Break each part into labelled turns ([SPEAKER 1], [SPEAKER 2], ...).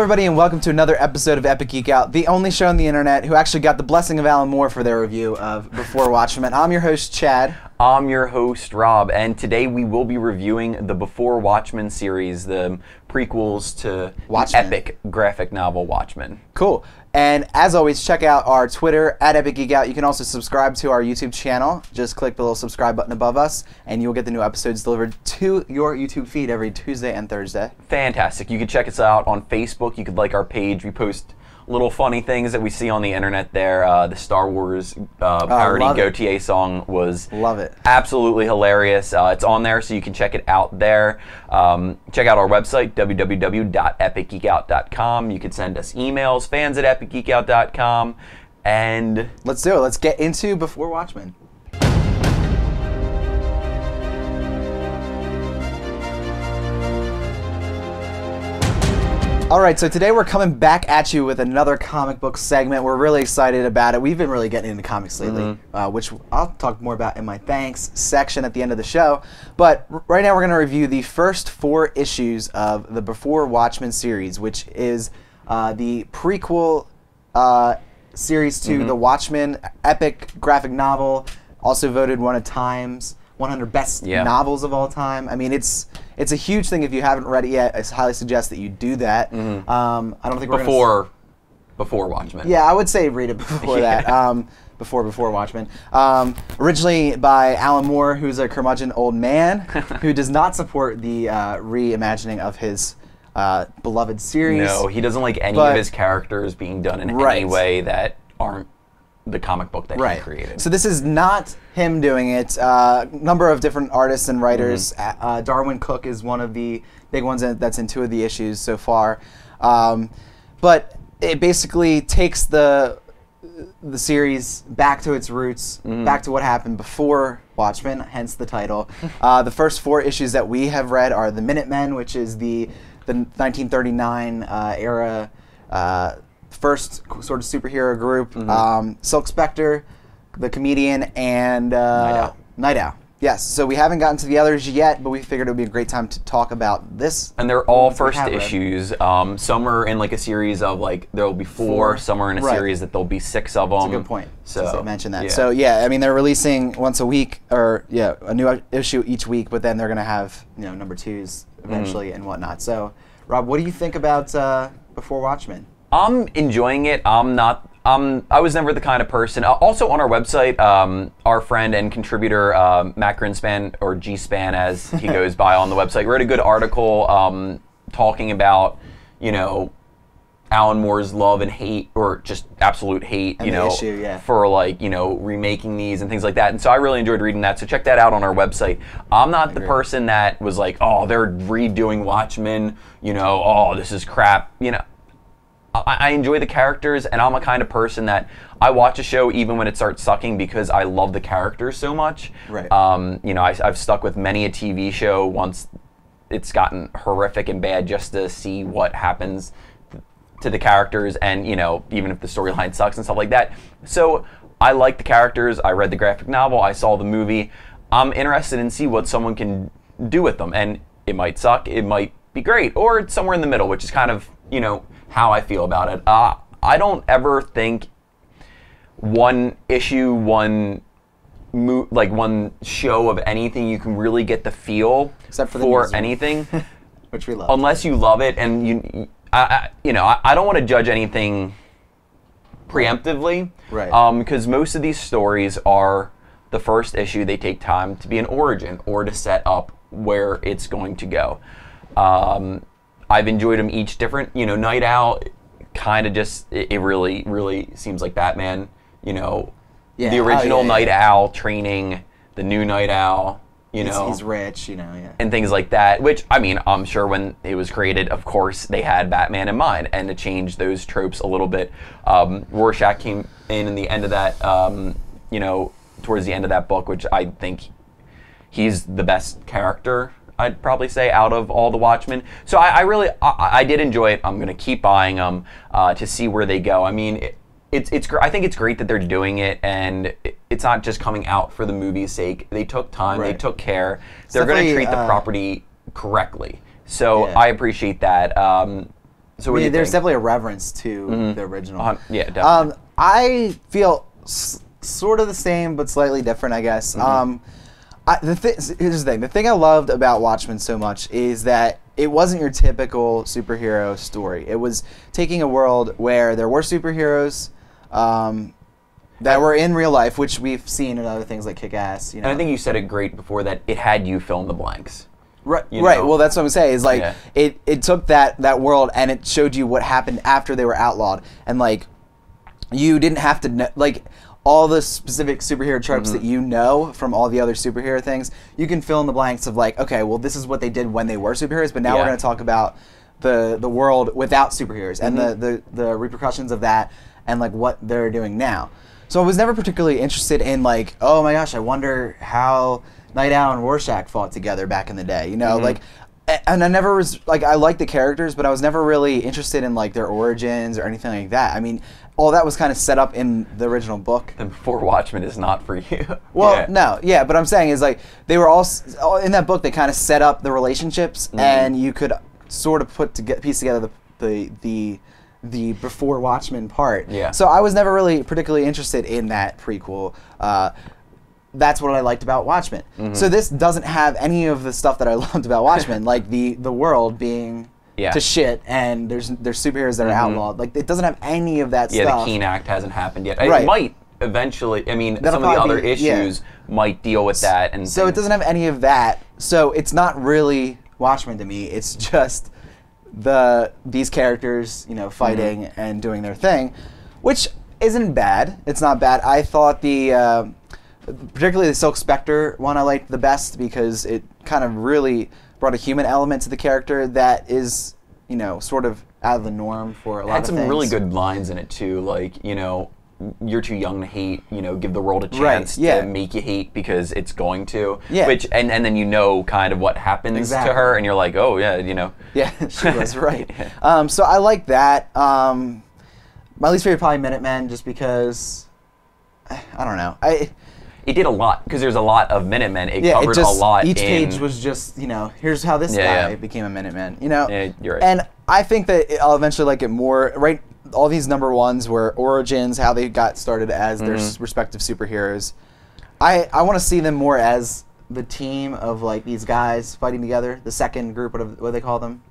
[SPEAKER 1] everybody, and welcome to another episode of Epic Geek Out, the only show on the internet who actually got the blessing of Alan Moore for their review of Before Watchmen. I'm your host, Chad.
[SPEAKER 2] I'm your host, Rob, and today we will be reviewing the Before Watchmen series, the prequels to the epic graphic novel Watchmen.
[SPEAKER 1] Cool. And as always, check out our Twitter at Epic Geek Out. You can also subscribe to our YouTube channel. Just click the little subscribe button above us, and you'll get the new episodes delivered to your YouTube feed every Tuesday and Thursday.
[SPEAKER 2] Fantastic. You can check us out on Facebook. You could like our page. We post little funny things that we see on the internet there. The Star Wars parody Gautier song was absolutely hilarious. It's on there, so you can check it out there. Check out our website, www.epicgeekout.com. You can send us emails, fans@epicgeekout.com. And
[SPEAKER 1] let's do it. Let's get into Before Watchmen. Alright, so today we're coming back at you with another comic book segment. We're really excited about it. We've been really getting into comics lately, which I'll talk more about in my thanks section at the end of the show. But right now we're going to review the first 4 issues of the Before Watchmen series, which is the prequel series to the Watchmen epic graphic novel, also voted one of Time's 100 best novels of all time. I mean, it's a huge thing. If you haven't read it yet, I highly suggest that you do that. I don't think we're
[SPEAKER 2] before Watchmen.
[SPEAKER 1] Yeah, I would say read it before that. Before Watchmen. Originally by Alan Moore, who's a curmudgeon old man who does not support the reimagining of his beloved series.
[SPEAKER 2] No, he doesn't like any of his characters being done in any way that aren't the comic book that he created.
[SPEAKER 1] So this is not him doing it. Number of different artists and writers. Darwin Cook is one of the big ones that's in 2 of the issues so far. But it basically takes the series back to its roots, back to what happened before Watchmen, hence the title. The first 4 issues that we have read are the Minutemen, which is the 1939 era first sort of superhero group, Silk Spectre, the comedian, and Night Owl. Yes, so we haven't gotten to the others yet, but we figured it would be a great time to talk about this.
[SPEAKER 2] And they're all first issues. Some are in like a series of like, there'll be 4, some are in a series that there'll be 6 of them.
[SPEAKER 1] That's a good point. So I mentioned that. So yeah, I mean, they're releasing once a week, or a new issue each week, but then they're going to have, number 2s eventually and whatnot. So Rob, what do you think about Before Watchmen?
[SPEAKER 2] I'm enjoying it. I was never the kind of person. Also on our website, our friend and contributor Matt Grinspan, or G-Span as he goes by on the website, wrote a good article talking about, Alan Moore's love and hate, or just absolute hate, for like, remaking these and things like that. And so I really enjoyed reading that. So check that out on our website. I'm not the person that was like, oh, they're redoing Watchmen. Oh, this is crap. I enjoy the characters, and I'm a kind of person that I watch a show even when it starts sucking because I love the characters so much.
[SPEAKER 1] Right.
[SPEAKER 2] I've stuck with many a TV show once it's gotten horrific and bad just to see what happens to the characters, and even if the storyline sucks and stuff like that. So I like the characters. I read the graphic novel. I saw the movie. I'm interested in see what someone can do with them, and it might suck. It might be great, or it's somewhere in the middle, which is kind of how I feel about it. I don't ever think one issue, one show of anything you can really get the feel for anything,
[SPEAKER 1] which we love,
[SPEAKER 2] unless you love it. And I don't want to judge anything preemptively,
[SPEAKER 1] right?
[SPEAKER 2] Because most of these stories are the first issue. They take time to be an origin or to set up where it's going to go. I've enjoyed them each different. Night Owl kind of just, it really, really seems like Batman. The original Night Owl training, the new Night Owl,
[SPEAKER 1] He's rich,
[SPEAKER 2] and things like that, which, I mean, I'm sure when it was created, of course, they had Batman in mind, and to change those tropes a little bit. Rorschach came in the end of that, towards the end of that book, which I think he's the best character, I'd probably say, out of all the Watchmen. So I did enjoy it. I'm going to keep buying them to see where they go. I mean, I think it's great that they're doing it, and it's not just coming out for the movie's sake. They took time. They took care. They're going to treat the property correctly. So I appreciate that. So what do you
[SPEAKER 1] there's
[SPEAKER 2] think?
[SPEAKER 1] definitely a reverence to the original.
[SPEAKER 2] Yeah, definitely.
[SPEAKER 1] I feel sort of the same, but slightly different, I guess. Here's the thing. The thing I loved about Watchmen so much is that it wasn't your typical superhero story. It was taking a world where there were superheroes that were in real life, which we've seen in other things like Kick-Ass.
[SPEAKER 2] And I think you said it great before that it had you fill in the blanks.
[SPEAKER 1] Right.
[SPEAKER 2] You
[SPEAKER 1] Right.
[SPEAKER 2] know?
[SPEAKER 1] Well, that's what I'm saying. Is like it took that world and it showed you what happened after they were outlawed, and like you didn't have to know, like all the specific superhero tropes that you know from all the other superhero things. You can fill in the blanks of like, okay, well, this is what they did when they were superheroes, but now we're going to talk about the world without superheroes and the repercussions of that and like what they're doing now. So I was never particularly interested in like, oh my gosh, I wonder how Night Owl and Rorschach fought together back in the day, you know, like, and I never was like, I liked the characters, but I was never really interested in like their origins or anything like that. I mean, all that was kind of set up in the original book.
[SPEAKER 2] And Before Watchmen is not for you.
[SPEAKER 1] Well, no, yeah, but I'm saying is like they were all in that book. They kind of set up the relationships, and you could sort of piece together the Before Watchmen part.
[SPEAKER 2] Yeah.
[SPEAKER 1] So I was never really particularly interested in that prequel. That's what I liked about Watchmen. So this doesn't have any of the stuff that I loved about Watchmen, like the world being to shit, and there's superheroes that are outlawed. Like it doesn't have any of that stuff.
[SPEAKER 2] Yeah, the Keene Act hasn't happened yet.
[SPEAKER 1] Right.
[SPEAKER 2] It might eventually. I mean,
[SPEAKER 1] That'll
[SPEAKER 2] some of the
[SPEAKER 1] probably
[SPEAKER 2] other
[SPEAKER 1] be-
[SPEAKER 2] issues might deal with that. And
[SPEAKER 1] So it
[SPEAKER 2] things.
[SPEAKER 1] doesn't have any of that. So it's not really Watchmen to me. It's just these characters, you know, fighting and doing their thing, which isn't bad. It's not bad. I thought particularly the Silk Spectre one I liked the best because it kind of really brought a human element to the character that is, you know, sort of out of the norm for a lot of
[SPEAKER 2] had
[SPEAKER 1] things.
[SPEAKER 2] some really good lines in it too, like, you know, you're too young to hate, you know, give the world a chance to make you hate because it's going to.
[SPEAKER 1] Yeah.
[SPEAKER 2] Which and then you know kind of what happens to her and you're like, oh yeah, you know.
[SPEAKER 1] Yeah, she was right. So I like that. My least favorite probably Minutemen just because I don't know.
[SPEAKER 2] It did a lot because there's a lot of Minutemen. It
[SPEAKER 1] Yeah,
[SPEAKER 2] covered a lot.
[SPEAKER 1] Each page was just, you know, here's how this guy became a Minuteman. You know,
[SPEAKER 2] Yeah, you're right.
[SPEAKER 1] And I think that I'll eventually like it more. Right, all these number ones were origins, how they got started as their respective superheroes. I want to see them more as the team of like these guys fighting together. The second group, what do they call them?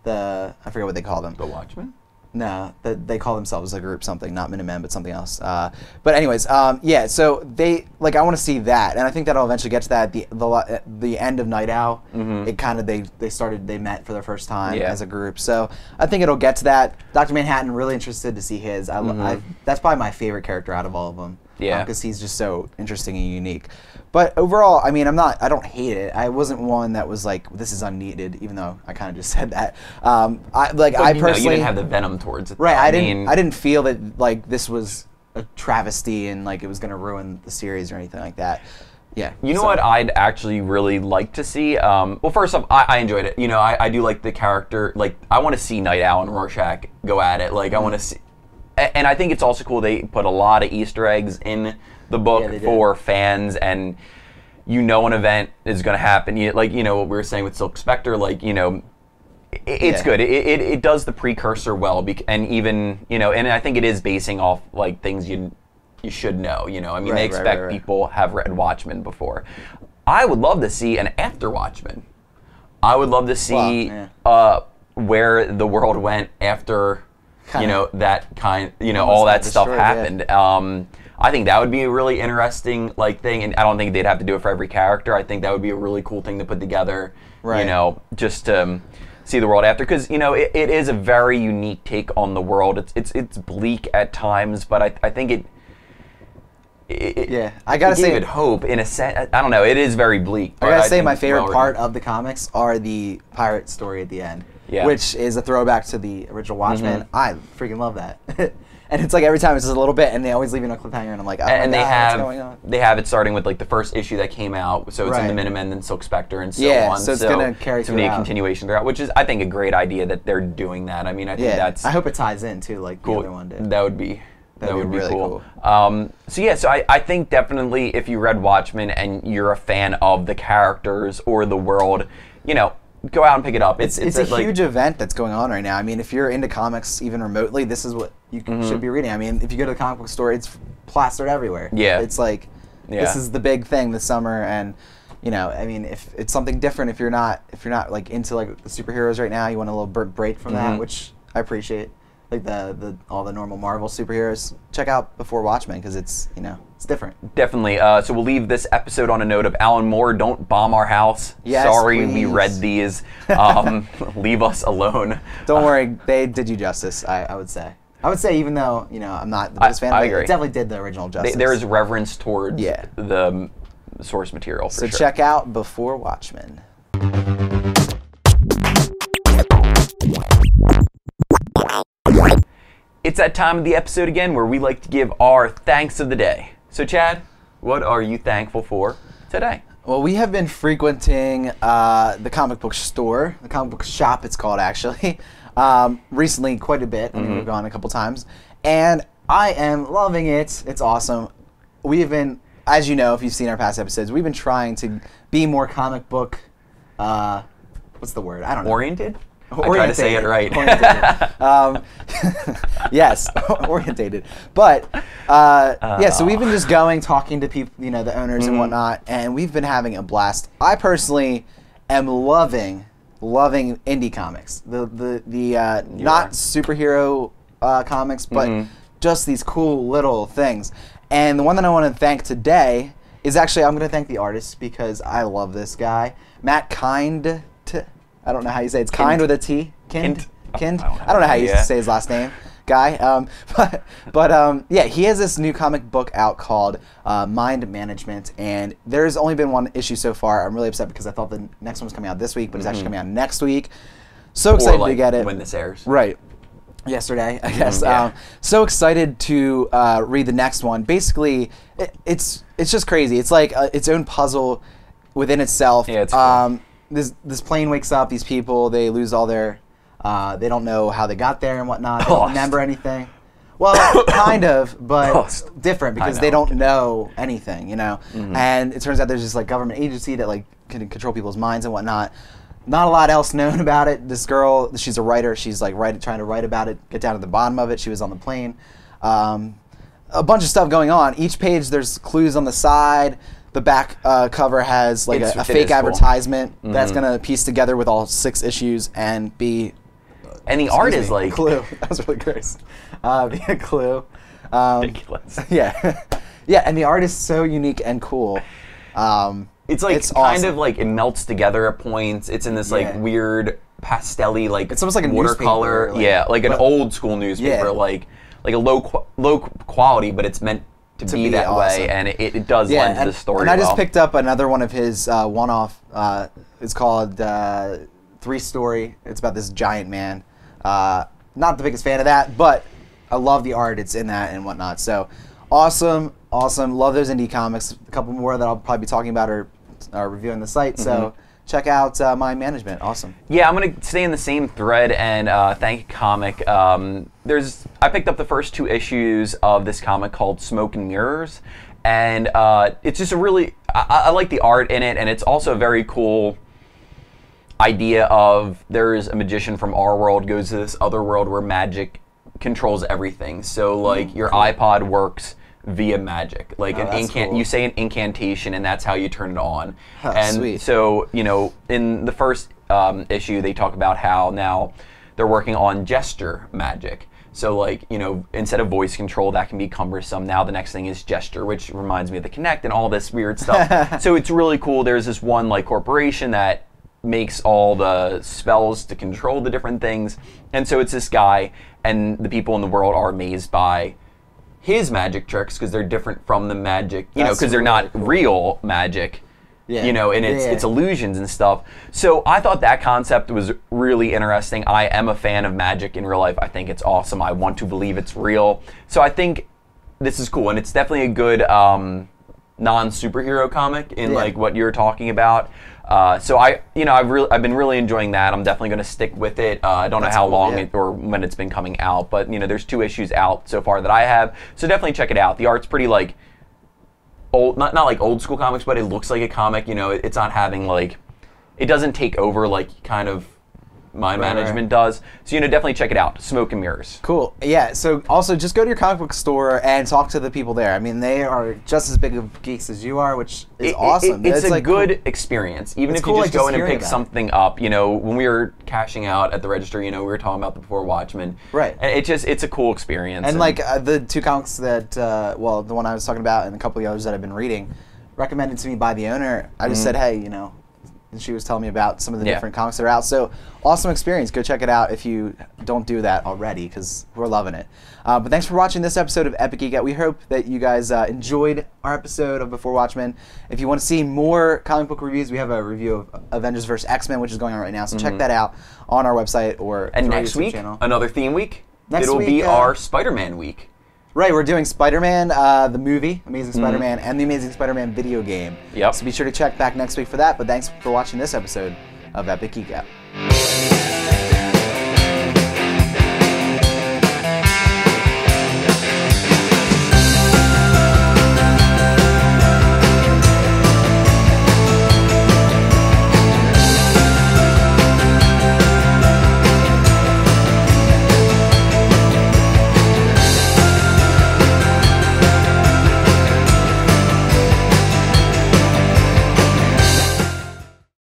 [SPEAKER 1] I forget what they call them.
[SPEAKER 2] The Watchmen?
[SPEAKER 1] No, they call themselves a group something, not Minutemen, but something else. But anyways, yeah. So I want to see that, and I think that'll eventually get to that. The end of Night Owl, it kind of they met for the first time as a group. So I think it'll get to that. Dr. Manhattan, really interested to see his. That's probably my favorite character out of all of them.
[SPEAKER 2] Yeah,
[SPEAKER 1] because he's just so interesting and unique. But overall, I mean, I don't hate it. I wasn't one that was like, this is unneeded, even though I kind of just said that. I personally,
[SPEAKER 2] you didn't have the venom towards it.
[SPEAKER 1] Right, I didn't feel that like this was a travesty and like it was going to ruin the series or anything like that. Yeah.
[SPEAKER 2] You know what I'd actually really like to see? Well, first off, I enjoyed it. You know, I do like the character. Like, I want to see Night Owl and Rorschach go at it. Like, I want to see. And I think it's also cool they put a lot of Easter eggs in the book for fans, and you know an event is going to happen. Like, you know, what we were saying with Silk Spectre, like, you know, it's good. It does the precursor well, and even, you know, and I think it is basing off, like, things you should know, you know. I mean, they expect people have read Watchmen before. I would love to see an after Watchmen. I would love to see where the world went after... you know, that kind, you know, all that stuff happened. I think that would be a really interesting, like, thing, and I don't think they'd have to do it for every character. I think that would be a really cool thing to put together, you know, just to see the world after, because, you know, it is a very unique take on the world. It's bleak at times, but I think
[SPEAKER 1] I gotta say,
[SPEAKER 2] it hope in a sense. I don't know, it is very bleak.
[SPEAKER 1] I gotta say, my favorite part of the comics are the pirate story at the end. Yeah. Which is a throwback to the original Watchmen. I freaking love that. And it's like every time it's just a little bit, and they always leave you on a cliffhanger, and I'm like, oh my God, what's going on?
[SPEAKER 2] They have it starting with like the first issue that came out, so it's in the Minutemen, then Silk Spectre, and so on.
[SPEAKER 1] So it's gonna carry throughout.
[SPEAKER 2] To be a continuation throughout, which is, I think, a great idea that they're doing that. I mean, I think that's...
[SPEAKER 1] I hope it ties in too, like the other one did.
[SPEAKER 2] That would be really cool.
[SPEAKER 1] So
[SPEAKER 2] I think definitely if you read Watchmen and you're a fan of the characters or the world, you know, go out and pick it up.
[SPEAKER 1] It's a huge event that's going on right now. I mean, if you're into comics even remotely, this is what you should be reading. I mean, if you go to the comic book store, it's plastered everywhere.
[SPEAKER 2] Yeah.
[SPEAKER 1] It's like, this is the big thing this summer, and you know, I mean, if it's something different, if you're not like into like the superheroes right now, you want a little break from that, which I appreciate. Like all the normal Marvel superheroes, check out Before Watchmen because it's it's different.
[SPEAKER 2] Definitely. So we'll leave this episode on a note of Alan Moore. Don't bomb our house.
[SPEAKER 1] Yes,
[SPEAKER 2] sorry,
[SPEAKER 1] please.
[SPEAKER 2] we read these. Leave us alone.
[SPEAKER 1] Don't worry, they did you justice. I would say. Even though I'm not the biggest fan,
[SPEAKER 2] I
[SPEAKER 1] but
[SPEAKER 2] agree.
[SPEAKER 1] it definitely did the original justice.
[SPEAKER 2] There is reverence towards the source material. For
[SPEAKER 1] so
[SPEAKER 2] sure.
[SPEAKER 1] check out Before Watchmen.
[SPEAKER 2] It's that time of the episode again where we like to give our thanks of the day. So Chad, what are you thankful for today?
[SPEAKER 1] Well, we have been frequenting the comic book store, the comic book shop it's called actually, recently quite a bit. I mean, we've gone a couple times, and I am loving it. It's awesome. We've been, as you know, if you've seen our past episodes, we've been trying to be more comic book, what's the word? I don't know.
[SPEAKER 2] Oriented? I try to say it right.
[SPEAKER 1] Yes, orientated. But so we've been just going, talking to people, the owners and whatnot, and we've been having a blast. I personally am loving indie comics. The not superhero comics, but just these cool little things. And the one that I want to thank today is actually, I'm going to thank the artist because I love this guy, Matt Kind. I don't know how you say it. It's Kind with a T. Kind. I don't know how you say his last name. Guy. Yeah, he has this new comic book out called Mind Management, and there's only been one issue so far. I'm really upset because I thought the next one was coming out this week, but it's actually coming out next week. So excited to get it.
[SPEAKER 2] When this airs.
[SPEAKER 1] Right. Yesterday, I guess. So excited to read the next one. Basically, it's just crazy. It's like its own puzzle within itself.
[SPEAKER 2] Yeah, it's cool.
[SPEAKER 1] This plane wakes up. These people, they lose all their. They don't know how they got there and whatnot. They don't remember anything. Well, kind of, but different because they don't know anything, And it turns out there's this like government agency that like can control people's minds and whatnot. Not a lot else known about it. This girl, she's a writer. She's like trying to write about it, get down to the bottom of it. She was on the plane. A bunch of stuff going on. Each page, there's clues on the side. The back cover has like a fake advertisement that's gonna piece together with all 6 issues and be.
[SPEAKER 2] And the art is like
[SPEAKER 1] Clue. That was really gross. Be a Clue.
[SPEAKER 2] Ridiculous.
[SPEAKER 1] Yeah, yeah, and the art is so unique and cool.
[SPEAKER 2] It's like kind of like it melts together at points. It's in this like weird pastel-y like
[SPEAKER 1] it's almost like a
[SPEAKER 2] watercolor. Like an old school newspaper, like a low quality, but it's meant to be that way, and it does lend to the story.
[SPEAKER 1] And I just picked up another one of his one-off. It's called 3-Story. It's about this giant man. Not the biggest fan of that, but I love the art. It's in that and whatnot. So awesome. Love those indie comics. A couple more that I'll probably be talking about or reviewing the site. So check out Mind Management. Awesome. Yeah,
[SPEAKER 2] I'm gonna stay in the same thread and thank comic. I picked up the first 2 issues of this comic called Smoke and Mirrors, and it's just a really I like the art in it, and it's also a very cool idea of there's a magician from our world goes to this other world where magic controls everything. So like your iPod works via magic, like cool. You say an incantation and that's how you turn it on. And
[SPEAKER 1] sweet.
[SPEAKER 2] So in the first issue they talk about how now they're working on gesture magic. So like instead of voice control that can be cumbersome, now the next thing is gesture, which reminds me of the Kinect and all this weird stuff. So it's really cool. There's this one like corporation that makes all the spells to control the different things, and so it's this guy, and the people in the world are amazed by his magic tricks because they're different from the magic, because they're not real magic, and it's illusions and stuff. So I thought that concept was really interesting. I am a fan of magic in real life. I think it's awesome. I want to believe it's real. So I think this is cool, and it's definitely a good non-superhero comic in like what you're talking about. So I've been really enjoying that. I'm definitely going to stick with it. I don't know how long or when it's been coming out, but there's 2 issues out so far that I have. So definitely check it out. The art's pretty like old, not like old school comics, but it looks like a comic. It's not having like it doesn't take over like kind of mind
[SPEAKER 1] Right,
[SPEAKER 2] management does. So, definitely check it out. Smoke and Mirrors.
[SPEAKER 1] Cool. Yeah, so also just go to your comic book store and talk to the people there. I mean, they are just as big of geeks as you are, which is awesome.
[SPEAKER 2] It's a
[SPEAKER 1] like
[SPEAKER 2] good experience. Even
[SPEAKER 1] It's
[SPEAKER 2] if you
[SPEAKER 1] cool,
[SPEAKER 2] just
[SPEAKER 1] like,
[SPEAKER 2] go
[SPEAKER 1] just
[SPEAKER 2] in and
[SPEAKER 1] hearing
[SPEAKER 2] pick
[SPEAKER 1] about it.
[SPEAKER 2] something up, when we were cashing out at the register, we were talking about the Before Watchmen.
[SPEAKER 1] Right.
[SPEAKER 2] And it's a cool experience.
[SPEAKER 1] And like the two comics that, the one I was talking about and a couple of the others that I've been reading, recommended to me by the owner, I just said, hey, and she was telling me about some of the different comics that are out. So awesome experience. Go check it out if you don't do that already, because we're loving it. But thanks for watching this episode of Epic Geek Out. We hope that you guys enjoyed our episode of Before Watchmen. If you want to see more comic book reviews, we have a review of Avengers vs. X-Men, which is going on right now. So check that out on our website or
[SPEAKER 2] and
[SPEAKER 1] through our
[SPEAKER 2] next
[SPEAKER 1] YouTube
[SPEAKER 2] week,
[SPEAKER 1] channel.
[SPEAKER 2] another theme week.
[SPEAKER 1] Next
[SPEAKER 2] It'll
[SPEAKER 1] week,
[SPEAKER 2] be our Spider-Man week.
[SPEAKER 1] Right, we're doing Spider-Man, the movie, Amazing Spider-Man, and the Amazing Spider-Man video game.
[SPEAKER 2] Yep.
[SPEAKER 1] So be sure to check back next week for that. But thanks for watching this episode of Epic Geek Out.